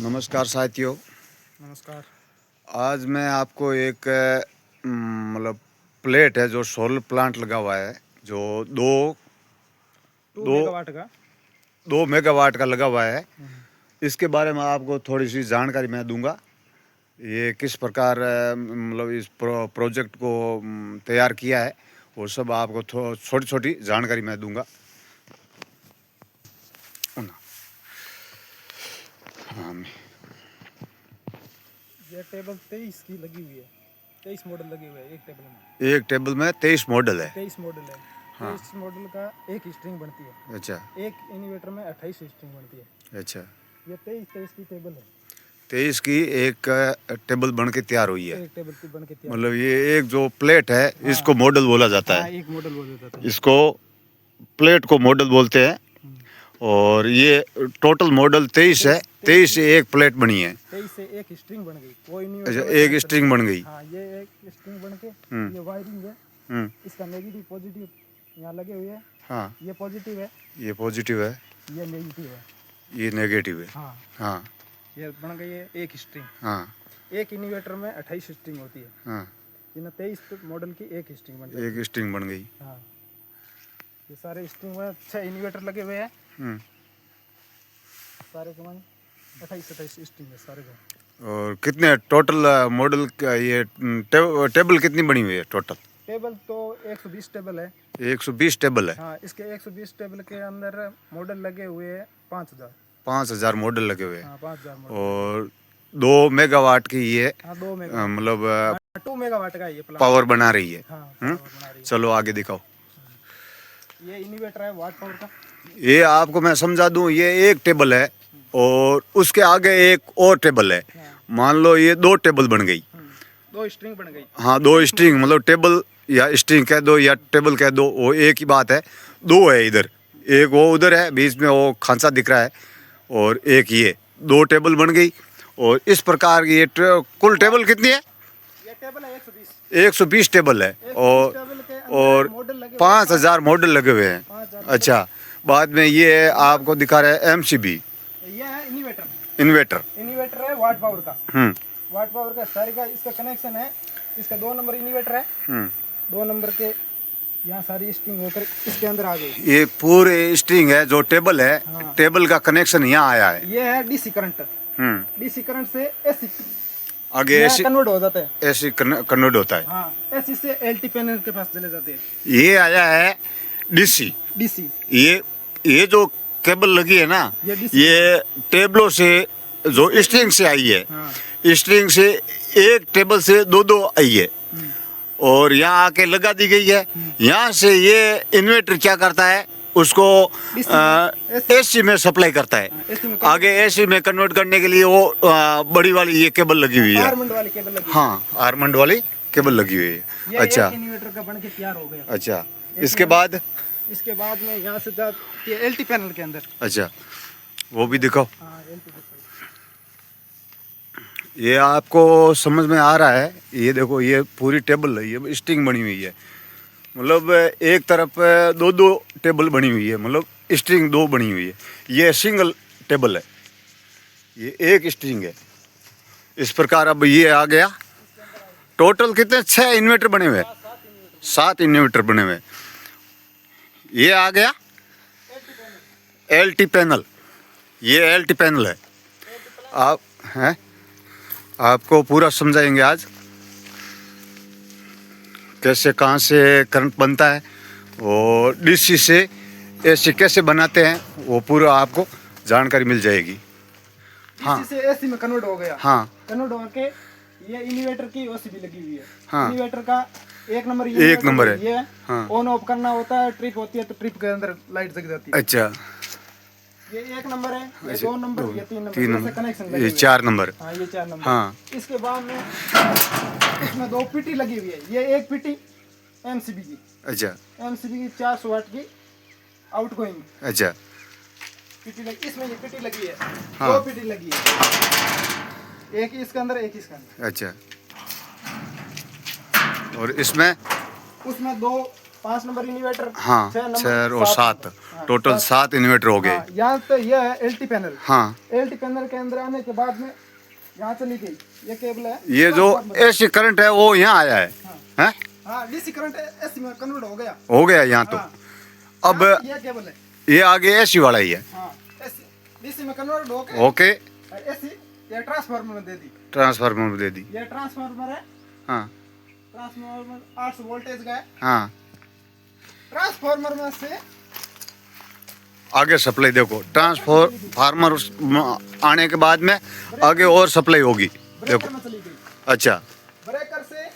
नमस्कार साथियों। नमस्कार। आज मैं आपको एक मतलब प्लेट है जो सोलर प्लांट लगा हुआ है, जो दो 2 दो मेगावाट का 2 मेगावाट का लगा हुआ है। इसके बारे में आपको थोड़ी सी जानकारी मैं दूंगा। ये किस प्रकार मतलब इस प्रोजेक्ट को तैयार किया है, वो सब आपको छोटी छोटी जानकारी मैं दूंगा। हाँ, ये टेबल 23 की लगी हुई है। 23 मॉडल लगे हुए हैं एक टेबल में। एक टेबल में 23 मॉडल है। 23 मॉडल है। हाँ। 23 मॉडल का एक स्ट्रिंग बनती है। अच्छा एक इन्वर्टर में 28 स्ट्रिंग बनती है। अच्छा। ये 23 की टेबल है। 23 की एक टेबल बन के तैयार हुई है। एक टेबल की बन के तैयार। मतलब ये एक जो प्लेट है, हाँ, इसको मॉडल बोला जाता हाँ, है। एक मॉडल बोला जाता है। इसको प्लेट को मॉडल बोलते हैं। और ये टोटल मॉडल 23 है। 23 से एक प्लेट बनी है। 23 से एक स्ट्रिंग बन गई। कोई नहीं। अच्छा, एक स्ट्रिंग बन गई। हाँ, ये एक स्ट्रिंग बन के ये वायरिंग है। इसका नेगेटिव पॉजिटिव यहाँ लगे हुए हैं। हाँ, ये पॉजिटिव है, ये पॉजिटिव है, ये नेगेटिव है, ये नेगेटिव है। हाँ। हाँ ये बन गई है एक स्ट्रिंग। हाँ एक इन्वर्टर में 28 स्ट्रिंग होती है। हाँ, ये 23 मॉडल की एक स्ट्रिंग बन जाती है। एक स्ट्रिंग बन गई। हाँ, ये सारे स्ट्रिंग में 6 इन्वर्टर लगे हुए हैं। सारे के मान 28 स्ट्रिंग है सारे के। और कितने टोटल मॉडल का ये टेबल कितनी बनी हुई है टोटल? टेबल तो 120 टेबल है। 120 टेबल है। हाँ, इसके 120 टेबल के अंदर मॉडल लगे हुए हैं 5000। 5000 मॉडल लगे हुए हैं। हाँ, 5000 मॉडल। और 2 मेगावाट की ये हाँ, 2 मेगावाट मतलब 2 मेगावाट का ये प्लांट पावर बना रही है। हाँ, पावर बना रही है। चलो आगे दिखाओ। ये इन्वर्टर है वाट पावर का। ये आपको मैं समझा दूं, ये एक टेबल है और उसके आगे एक और टेबल है। मान लो ये 2 टेबल बन गई। 2 स्ट्रिंग बन गई। हाँ, 2 स्ट्रिंग, मतलब टेबल या स्ट्रिंग कह दो या टेबल कह दो, वो एक ही बात है। 2 है इधर, एक वो उधर है, बीच में वो खांचा दिख रहा है, और एक ये 2 टेबल बन गई। और इस प्रकार की ये कुल टेबल कितनी है? ये टेबल है 120। 120 टेबल है। और 5000 मॉडल लगे हुए हैं। 5000। अच्छा, बाद में ये आपको दिखा रहा है एमसीबी। ये है इन्वर्टर। इन्वर्टर है वाट पावर का। वाट पावर का सारे का इसका कनेक्शन है। इसका 2 नंबर इन्वर्टर है। 2 नंबर के यहाँ सारी स्ट्रिंग होकर इसके अंदर आ गई। ये पूरे स्ट्रिंग है जो टेबल है। हाँ। टेबल का कनेक्शन यहाँ आया है। ये है डीसी करंट। डीसी करंट से एसी आगे एसी कन्वर्ट हो जाता है। एसी कन्वर्ट होता है। हाँ, एसी से एलटी पैनल के पास चले जाते हैं। ये आया है डीसी। ये जो केबल लगी है ना, ये टेबलों से जो स्ट्रिंग से आई है। हाँ। स्ट्रिंग से एक टेबल से 2 आई है और यहाँ आके लगा दी गई है। यहाँ से ये इन्वर्टर क्या करता है, उसको एसी में सप्लाई करता है। आगे एसी में कन्वर्ट करने के लिए वो बड़ी वाली ये केबल लगी हुई है। आर्मंड वाली केबल लगी। हाँ, आर्मंड वाली केबल लगी हुई है। अच्छा, इन्वर्टर का बन के तैयार हो गया। अच्छा, इसके बाद में यहाँ से जाती है एलटी पैनल के अंदर। अच्छा, वो भी दिखाओ। हाँ, एलटी। ये आपको समझ में आ रहा है? ये देखो, ये पूरी टेबल है, ये स्ट्रिंग बनी हुई है। मतलब एक तरफ 2 टेबल बनी हुई है, मतलब स्ट्रिंग 2 बनी हुई है। ये सिंगल टेबल है, ये एक स्ट्रिंग है। इस प्रकार अब ये आ गया। टोटल कितने 6 इन्वर्टर बने हुए हैं। 7 इन्वर्टर बने हुए हैं। ये आ गया एलटी पैनल। ये एलटी पैनल है। आप हैं, आपको पूरा समझाएंगे आज कैसे कहाँ से करंट बनता है और डीसी से एसी कैसे बनाते हैं, वो पूरा आपको जानकारी मिल जाएगी। हाँ, डीसी से एसी में कन्वर्ट हो गया। हाँ, कन्वर्ट होके ये इन्वर्टर की ओसीबी लगी हुई है। हाँ, इन्वर्टर का एक नंबर है। ये हाँ। ऑन ऑफ करना होता है, ट्रिप होती है तो ट्रिप के अंदर लाइट जग जाती है। अच्छा, ये 1 नंबर है, ये 2 नंबर, ये 3 नंबर, 3 नंबर, कनेक्शन ये 4 नंबर। हाँ, ये 4 नंबर। हाँ। इसके बाद में इसमें 2 पीटी लगी हुई है। ये एक पीटी एमसीबी की। अच्छा, एमसीबी की 400 वाट की आउटगोइंग अच्छा, पीटी लगी। इसमें ये पीटी लगी है। हाँ। 2 पीटी लगी है, एक इसके अंदर, एक इसके अंदर। अच्छा। और इसमें उसमें 2 5 नंबर इन्वर्टर, हाँ 6 और 7 टोटल 7 इन्वर्टर हो गए। यहाँ तो ये है एलटी पैनल। हाँ एलटी पैनल के अंदर आने के बाद में यहाँ चली गई ये केबल है। ये जो एसी करंट है वो यहाँ आया है, हैं? हाँ डीसी करंट एसी में कन्वर्ट हो गया यहाँ तो। अब ये केबल है, ये आगे एसी वाला ही है। हाँ एसी डीसी में कन्वर्ट हो गया। ओके एसी ये ट्रांसफार्मर में दे दी। ट्रांसफार्मर में दे दी। ये ट्रांसफार्मर है, हाँ ट्रांसफार्मर 800 वोल्टेज का है। हाँ ट्रांसफार्मर में से आगे सप्लाई देखो, ट्रांसफार्मर आने के बाद में आगे और सप्लाई होगी। ब्रेकर देखो में चली गई। अच्छा ब्रेकर से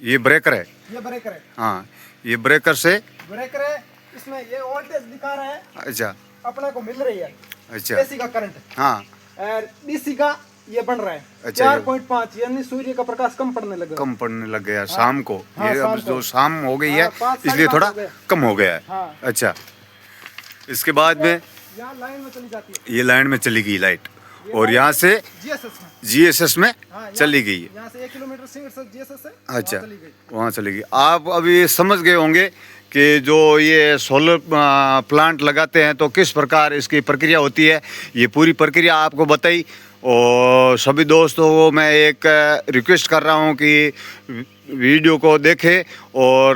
ये ब्रेकर है। ये ब्रेकर है, हाँ ये ब्रेकर से ब्रेकर है। इसमें ये वोल्टेज दिखा रहा है, अच्छा अपने को मिल रही है अच्छा एसी का करंट। हाँ और डीसी का ये बन रहा है अच्छा, 4.5, यानी सूर्य का प्रकाश कम पड़ने लगा। कम पड़ने लग गया शाम को। हाँ, ये शाम अब को। जो शाम हो गई है हाँ, 5 इसलिए थोड़ा हो गया। कम हो गया है। हाँ। अच्छा इसके बाद में यहाँ लाइन में चली जाती है ये लाइन में चली गई लाइट और यहाँ से जीएसएस में। जीएसएस में हाँ, चली गई है। यहाँ से 1 किलोमीटर से जीएसएस है। अच्छा वहाँ चली गई। वहाँ चली गई। आप अभी समझ गए होंगे कि जो ये सोलर प्लांट लगाते हैं तो किस प्रकार इसकी प्रक्रिया होती है। ये पूरी प्रक्रिया आपको बताई और सभी दोस्तों को मैं एक रिक्वेस्ट कर रहा हूँ कि वीडियो को देखें और